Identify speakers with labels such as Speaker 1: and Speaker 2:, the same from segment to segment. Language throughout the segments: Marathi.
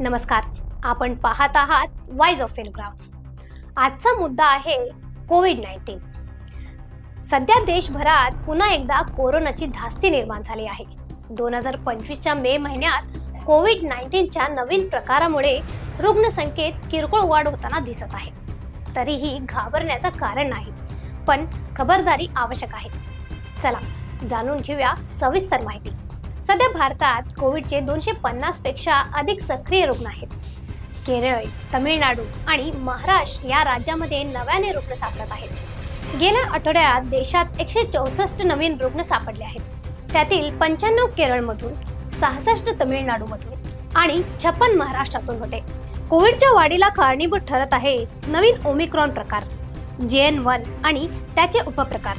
Speaker 1: नमस्कार, आपण पाहत आहात वॉइस ऑफ फेनोग्राम। आजचा मुद्दा आहे कोविड-19। सध्या देशभरात पुन्हा एकदा कोरोनाची धास्ती निर्माण झाली आहे। 2025च्या मे महिन्यात कोविड-19च्या नवीन प्रकारामुळे रुग्णसंख्येत किरकोळ वाढ होताना दिसत आहे। तरीही घाबरण्याचं कारण नाही, पण खबरदारी आवश्यक आहे। चला जाणून घेऊया सविस्तर माहिती। सध्या भारतात कोविडचे 250 पेक्षा अधिक सक्रिय रुग्ण आहेत। केरळ, तमिळनाडू आणि महाराष्ट्र या राज्यांमध्ये नव्याने रुग्ण सापडत आहेत। गेल्या आठवड्यात देशात 164 नवीन रुग्ण सापडले आहेत। त्यातील 95 केरळमधून, 66 तमिळनाडूमधून आणि 56 महाराष्ट्रातून होते। कोविडच्या वाढीला कारणीभूत ठरत आहे नवीन ओमिक्रॉन प्रकार, JN.1 आणि त्याचे उपप्रकार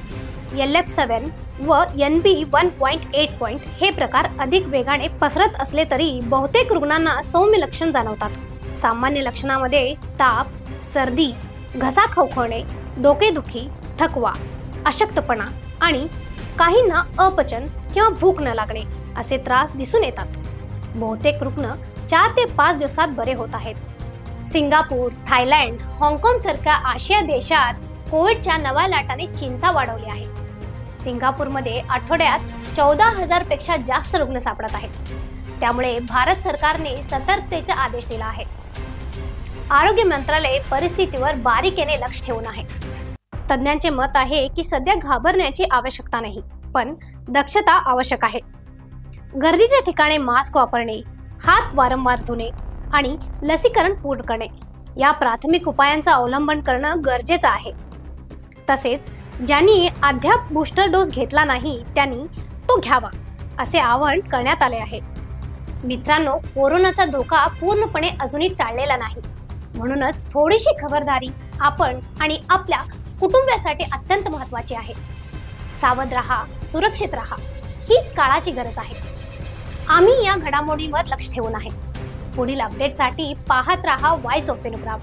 Speaker 1: LF7 व NB.1.8 हे प्रकार अधिक वेगाने पसरत असले तरी बहुतेक रुग्णांना सौम्य लक्षण जाणवतात। सामान्य लक्षणांमध्ये ताप, सर्दी, घसा खवखवणे, डोकेदुखी, थकवा, अशक्तपणा आणि काहींना अपचन किंवा भूक न लागणे असे त्रास दिसून येतात। बहुतेक रुग्ण 4 ते 5 दिवसात बरे होत आहेत। सिंगापूर, थायलंड, हाँगकाँग सारख्या आशिया देशात कोविडच्या नव्या लाटाने चिंता वाढवली आहे। सिंगापूरमध्ये आठवड्यात 14,000 पेक्षा जास्त रुग्ण सापडत आहेत। त्यामुळे भारत सरकारने सतर्कतेचा आदेश दिला आहे। आरोग्य मंत्रालय परिस्थितीवर बारीकेने लक्ष ठेवून आहे। तज्ञांचे मत आहे की सध्या घाबरण्याची आवश्यकता नाही, पण दक्षता आवश्यक आहे। गर्दीच्या ठिकाणी मास्क वापरणे, हात वारंवार धुणे आणि लसीकरण पूर्ण करणे या प्राथमिक उपायांचा अवलंबन करणं गरजेचं आहे। तसेच ज्यांनी अद्याप बूस्टर डोस घेतला नाही त्यांनी तो घ्यावा असे आवाहन करण्यात आले आहे। मित्रांनो, कोरोनाचा धोका पूर्णपणे अजूनही टाळलेला नाही, म्हणूनच थोडीशी खबरदारी आपण आणि आपल्या कुटुंबासाठी अत्यंत महत्त्वाची आहे। सावध रहा, सुरक्षित रहा, हीच काळाची गरज आहे। आम्ही या घडामोडींवर लक्ष ठेवून आहे। पुढील अपडेटसाठी पाहत रहा वॉइस ऑफ फेनोग्राम।